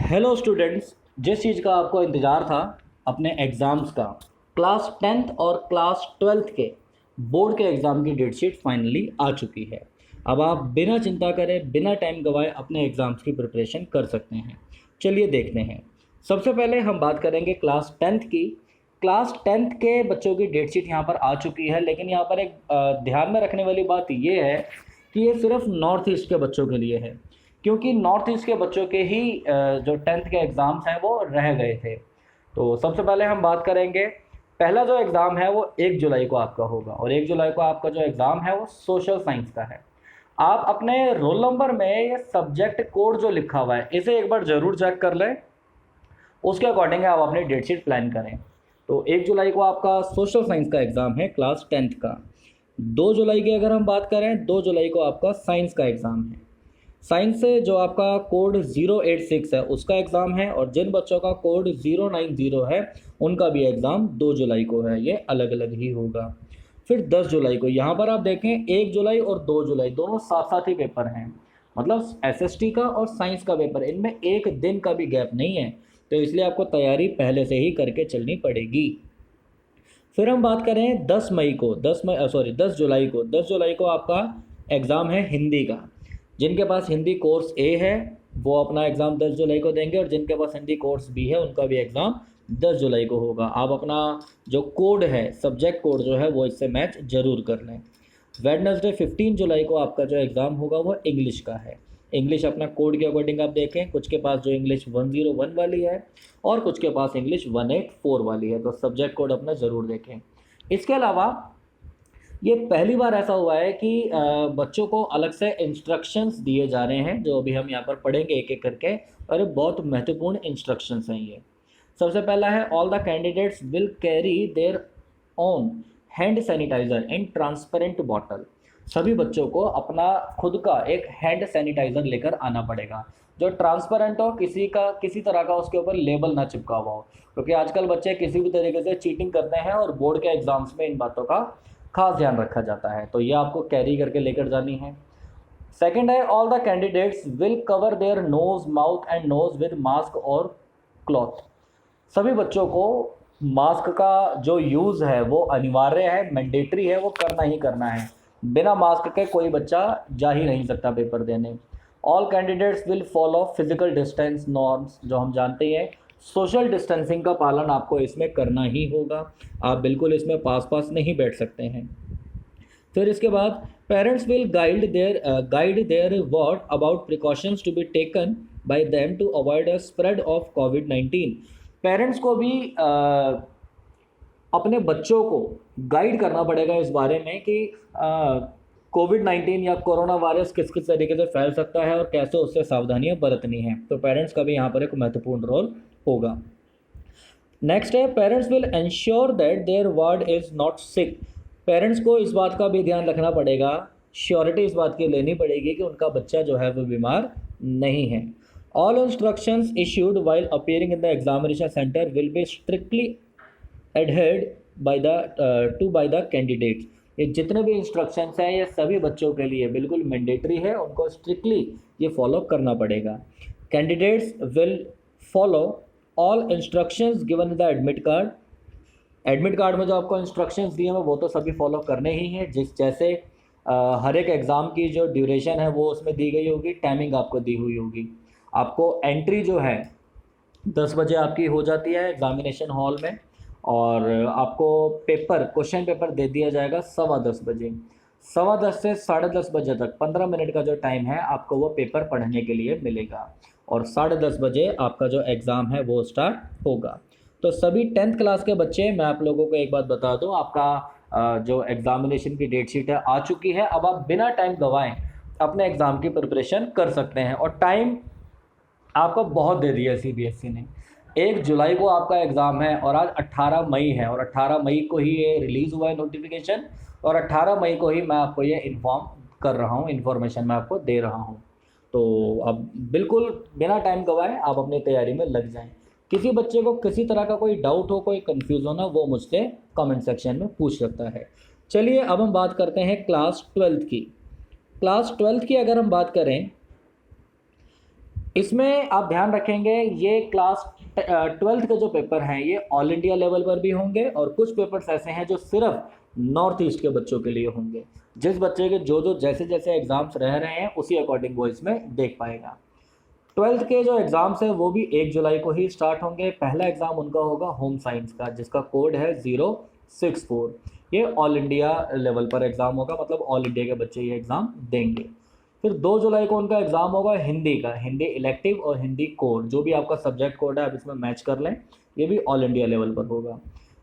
Hello students, जिस चीज़ का आपको इंतज़ार था अपने एग्ज़ाम्स का, क्लास टेंथ और क्लास ट्वेल्थ के बोर्ड के एग्ज़ाम की डेट शीट फाइनली आ चुकी है। अब आप बिना चिंता करे, बिना टाइम गवाए अपने एग्ज़ाम्स की प्रिपरेशन कर सकते हैं। चलिए देखते हैं। सबसे पहले हम बात करेंगे क्लास टेंथ की। क्लास टेंथ के बच्चों की डेट शीट यहाँ पर आ चुकी है, लेकिन यहाँ पर एक ध्यान में रखने वाली बात ये है कि ये सिर्फ नॉर्थ ईस्ट के बच्चों के लिए है, क्योंकि नॉर्थ ईस्ट के बच्चों के ही जो टेंथ के एग्ज़ाम्स हैं वो रह गए थे। तो सबसे पहले हम बात करेंगे, पहला जो एग्ज़ाम है वो 1 जुलाई को आपका होगा, और 1 जुलाई को आपका जो एग्ज़ाम है वो सोशल साइंस का है। आप अपने रोल नंबर में ये सब्जेक्ट कोड जो लिखा हुआ है इसे एक बार ज़रूर चेक कर लें, उसके अकॉर्डिंग आप अपनी डेट शीट प्लान करें। तो 1 जुलाई को आपका सोशल साइंस का एग्ज़ाम है क्लास टेंथ का। 2 जुलाई की अगर हम बात करें, 2 जुलाई को आपका साइंस का एग्ज़ाम है। साइंस से जो आपका कोड 086 है उसका एग्ज़ाम है, और जिन बच्चों का कोड 090 है उनका भी एग्ज़ाम 2 जुलाई को है, ये अलग अलग ही होगा। फिर 10 जुलाई को यहाँ पर आप देखें, 1 जुलाई और 2 जुलाई दोनों साथ साथ ही पेपर हैं, मतलब एसएसटी का और साइंस का पेपर, इनमें एक दिन का भी गैप नहीं है। तो इसलिए आपको तैयारी पहले से ही करके चलनी पड़ेगी। फिर हम बात करें 10 मई को, 10 जुलाई को आपका एग्ज़ाम है हिंदी का। जिनके पास हिंदी कोर्स ए है वो अपना एग्ज़ाम 10 जुलाई को देंगे, और जिनके पास हिंदी कोर्स बी है उनका भी एग्ज़ाम 10 जुलाई को होगा। आप अपना जो कोड है, सब्जेक्ट कोड जो है वो इससे मैच ज़रूर कर लें। वेडनेसडे 15 जुलाई को आपका जो एग्ज़ाम होगा वो इंग्लिश का है। इंग्लिश अपना कोड के अकॉर्डिंग आप देखें, कुछ के पास जो इंग्लिश 101 वाली है और कुछ के पास इंग्लिश 184 वाली है, तो सब्जेक्ट कोड अपना ज़रूर देखें। इसके अलावा ये पहली बार ऐसा हुआ है कि बच्चों को अलग से इंस्ट्रक्शंस दिए जा रहे हैं, जो अभी हम यहाँ पर पढ़ेंगे एक एक करके, और ये बहुत महत्वपूर्ण इंस्ट्रक्शंस हैं ये। सबसे पहला है, all the candidates will carry their own hand sanitizer in transparent bottle. सभी बच्चों को अपना खुद का एक हैंड सैनिटाइज़र लेकर आना पड़ेगा, जो ट्रांसपेरेंट हो, किसी तरह का उसके ऊपर लेबल ना चिपका हुआ हो, क्योंकि आजकल बच्चे किसी भी तरीके से चीटिंग करते हैं और बोर्ड के एग्ज़ाम्स में इन बातों का खास ध्यान रखा जाता है। तो ये आपको कैरी करके लेकर जानी है। सेकंड है, all the candidates will cover their nose, mouth and nose with mask और क्लॉथ। सभी बच्चों को मास्क का जो यूज़ है वो अनिवार्य है, मैंडेटरी है, वो करना ही करना है। बिना मास्क के कोई बच्चा जा ही नहीं सकता पेपर देने। All candidates will follow physical distance norms, जो हम जानते हैं सोशल डिस्टेंसिंग का पालन आपको इसमें करना ही होगा। आप बिल्कुल इसमें पास पास नहीं बैठ सकते हैं। फिर इसके बाद, parents will guide their word about precautions to be taken by them to avoid a spread of कोविड-19। पेरेंट्स को भी अपने बच्चों को गाइड करना पड़ेगा इस बारे में कि कोविड-19 या कोरोना वायरस किस किस तरीके से फैल सकता है और कैसे उससे सावधानियां बरतनी है। तो पेरेंट्स का भी यहाँ पर एक महत्वपूर्ण रोल होगा। नेक्स्ट है, parents will ensure that their ward is not sick. Parents को इस बात का भी ध्यान रखना पड़ेगा, श्योरिटी इस बात की लेनी पड़ेगी कि उनका बच्चा जो है वो बीमार नहीं है। All instructions issued while appearing in the examination centre will be strictly adhered by the candidates. ये जितने भी इंस्ट्रक्शंस हैं ये सभी बच्चों के लिए बिल्कुल मैंडेटरी है, उनको स्ट्रिक्टली ये फॉलो करना पड़ेगा। Candidates will follow all instructions given in the admit card. Admit card में जो आपको इंस्ट्रक्शंस दिए हैं वो तो सभी फॉलो करने ही हैं, जैसे हर एक एग्ज़ाम की जो ड्यूरेशन है वो उसमें दी गई होगी, टाइमिंग आपको दी हुई होगी। आपको एंट्री जो है 10 बजे आपकी हो जाती है एग्ज़ामिनेशन हॉल में, और आपको क्वेश्चन पेपर दे दिया जाएगा 10:15 बजे। 10:15 से 10:30 बजे तक 15 मिनट का जो टाइम है आपको वो पेपर पढ़ने के लिए मिलेगा, और 10:30 बजे आपका जो एग्ज़ाम है वो स्टार्ट होगा। तो सभी 10th क्लास के बच्चे, मैं आप लोगों को एक बात बता दूं, आपका जो एग्ज़ामिनेशन की डेट शीट है आ चुकी है। अब आप बिना टाइम गंवाएं अपने एग्ज़ाम की प्रिपरेशन कर सकते हैं, और टाइम आपको बहुत दे दिया है सीबीएसई ने। 1 जुलाई को आपका एग्ज़ाम है और आज 18 मई है, और 18 मई को ही ये रिलीज़ हुआ है नोटिफिकेशन, और 18 मई को ही मैं आपको ये इन्फॉर्म कर रहा हूँ, इन्फॉर्मेशन मैं आपको दे रहा हूँ। तो अब बिल्कुल बिना टाइम गंवाए आप अपनी तैयारी में लग जाएं। किसी बच्चे को किसी तरह का कोई डाउट हो, कोई कंफ्यूज हो ना, वो मुझसे कमेंट सेक्शन में पूछ सकता है। चलिए अब हम बात करते हैं क्लास 12th की। क्लास 12th की अगर हम बात करें, इसमें आप ध्यान रखेंगे ये क्लास 12th के जो पेपर हैं ये ऑल इंडिया लेवल पर भी होंगे और कुछ पेपर्स ऐसे हैं जो सिर्फ नॉर्थ ईस्ट के बच्चों के लिए होंगे। जिस बच्चे के जो जो जैसे जैसे एग्ज़ाम्स रह रहे हैं उसी अकॉर्डिंग वो इसमें देख पाएगा। 12th के जो एग्ज़ाम्स हैं वो भी 1 जुलाई को ही स्टार्ट होंगे। पहला एग्ज़ाम उनका होगा होम साइंस का जिसका कोड है 064। ये ऑल इंडिया लेवल पर एग्ज़ाम होगा, मतलब ऑल इंडिया के बच्चे ये एग्ज़ाम देंगे। फिर 2 जुलाई को उनका एग्ज़ाम होगा हिंदी का, हिंदी इलेक्टिव और हिंदी कोर, जो भी आपका सब्जेक्ट कोड है आप इसमें मैच कर लें, ये भी ऑल इंडिया लेवल पर होगा।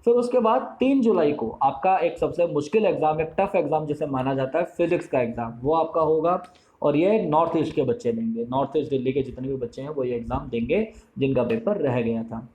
फिर उसके बाद 3 जुलाई को आपका एक सबसे मुश्किल एग्ज़ाम, एक टफ एग्ज़ाम जिसे माना जाता है फिज़िक्स का एग्ज़ाम, वो आपका होगा और ये नॉर्थ ईस्ट के बच्चे देंगे। नॉर्थ ईस्ट दिल्ली के जितने भी बच्चे हैं वो ये एग्ज़ाम देंगे जिनका पेपर रह गया था।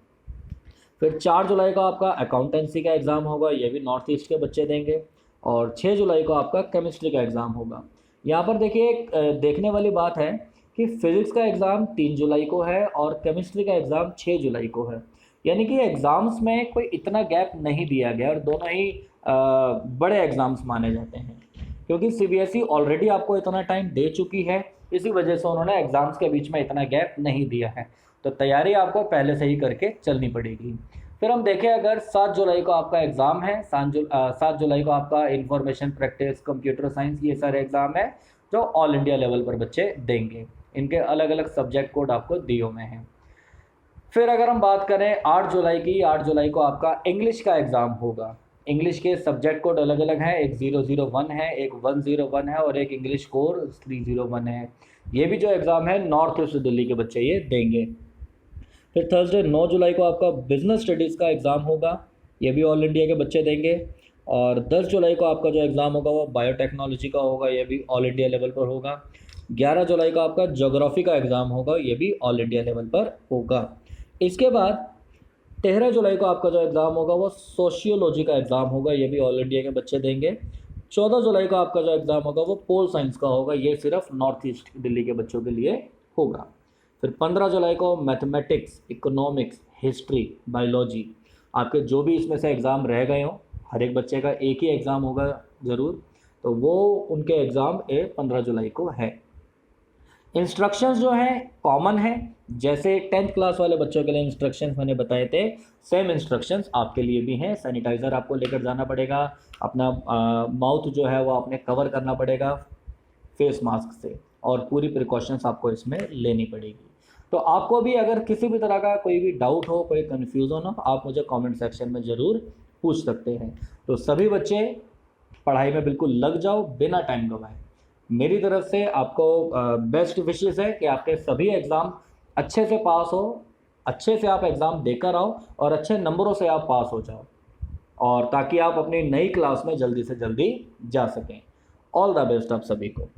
फिर 4 जुलाई को आपका अकाउंटेंसी का एग्ज़ाम होगा, ये भी नॉर्थ ईस्ट के बच्चे देंगे। और 6 जुलाई को आपका केमिस्ट्री का एग्ज़ाम होगा। यहाँ पर देखिए एक देखने वाली बात है कि फ़िज़िक्स का एग्ज़ाम 3 जुलाई को है और केमिस्ट्री का एग्ज़ाम 6 जुलाई को है, यानी कि एग्ज़ाम्स में कोई इतना गैप नहीं दिया गया और दोनों ही बड़े एग्ज़ाम्स माने जाते हैं, क्योंकि सीबीएसई ऑलरेडी आपको इतना टाइम दे चुकी है, इसी वजह से उन्होंने एग्ज़ाम्स के बीच में इतना गैप नहीं दिया है। तो तैयारी आपको पहले से ही करके चलनी पड़ेगी। फिर हम देखें अगर 7 जुलाई को आपका एग्ज़ाम है, 7 जुलाई को आपका इंफॉर्मेशन प्रैक्टिस, कंप्यूटर साइंस, ये सारे एग्ज़ाम है जो ऑल इंडिया लेवल पर बच्चे देंगे। इनके अलग अलग सब्जेक्ट कोड आपको दिए हुए हैं। फिर अगर हम बात करें 8 जुलाई की, 8 जुलाई को आपका इंग्लिश का एग्ज़ाम होगा। इंग्लिश के सब्जेक्ट कोड अलग अलग हैं, एक 001 है, एक 101 है और एक इंग्लिश कोर 301 है। ये भी जो एग्ज़ाम है नॉर्थ ईस्ट दिल्ली के बच्चे ये देंगे। फिर थर्सडे 9 जुलाई को आपका बिजनेस स्टडीज़ का एग्ज़ाम होगा, ये भी ऑल इंडिया के बच्चे देंगे। और 10 जुलाई को आपका जो एग्ज़ाम होगा वो बायोटेक्नोलॉजी का होगा, ये भी ऑल इंडिया लेवल पर होगा। 11 जुलाई को आपका ज्योग्राफी का एग्ज़ाम होगा, ये भी ऑल इंडिया लेवल पर होगा। इसके बाद 13 जुलाई को आपका जो एग्ज़ाम होगा वो सोशियोलॉजी का एग्ज़ाम होगा, ये भी ऑल इंडिया के बच्चे देंगे। 14 जुलाई को आपका जो एग्ज़ाम होगा वो पोल साइंस का होगा, ये सिर्फ नॉर्थ ईस्ट दिल्ली के बच्चों के लिए होगा। फिर 15 जुलाई को मैथमेटिक्स, इकोनॉमिक्स, हिस्ट्री, बायोलॉजी, आपके जो भी इसमें से एग्ज़ाम रह गए हों, हर एक बच्चे का एक ही एग्ज़ाम होगा ज़रूर, तो वो उनके एग्ज़ाम 15 जुलाई को है। इंस्ट्रक्शंस जो हैं कॉमन हैं, जैसे 10th क्लास वाले बच्चों के लिए इंस्ट्रक्शंस मैंने बताए थे, सेम इंस्ट्रक्शंस आपके लिए भी हैं। सैनिटाइज़र आपको लेकर जाना पड़ेगा, अपना माउथ जो है वो आपने कवर करना पड़ेगा फेस मास्क से, और पूरी प्रिकॉशंस आपको इसमें लेनी पड़ेगी। तो आपको भी अगर किसी भी तरह का कोई भी डाउट हो, कोई कन्फ्यूज़न हो, आप मुझे कमेंट सेक्शन में ज़रूर पूछ सकते हैं। तो सभी बच्चे पढ़ाई में बिल्कुल लग जाओ बिना टाइम गवाए। मेरी तरफ से आपको बेस्ट विशेस है कि आपके सभी एग्ज़ाम अच्छे से पास हो, अच्छे से आप एग्ज़ाम देकर आओ और अच्छे नंबरों से आप पास हो जाओ, और ताकि आप अपनी नई क्लास में जल्दी से जल्दी जा सकें। ऑल द बेस्ट आप सभी को।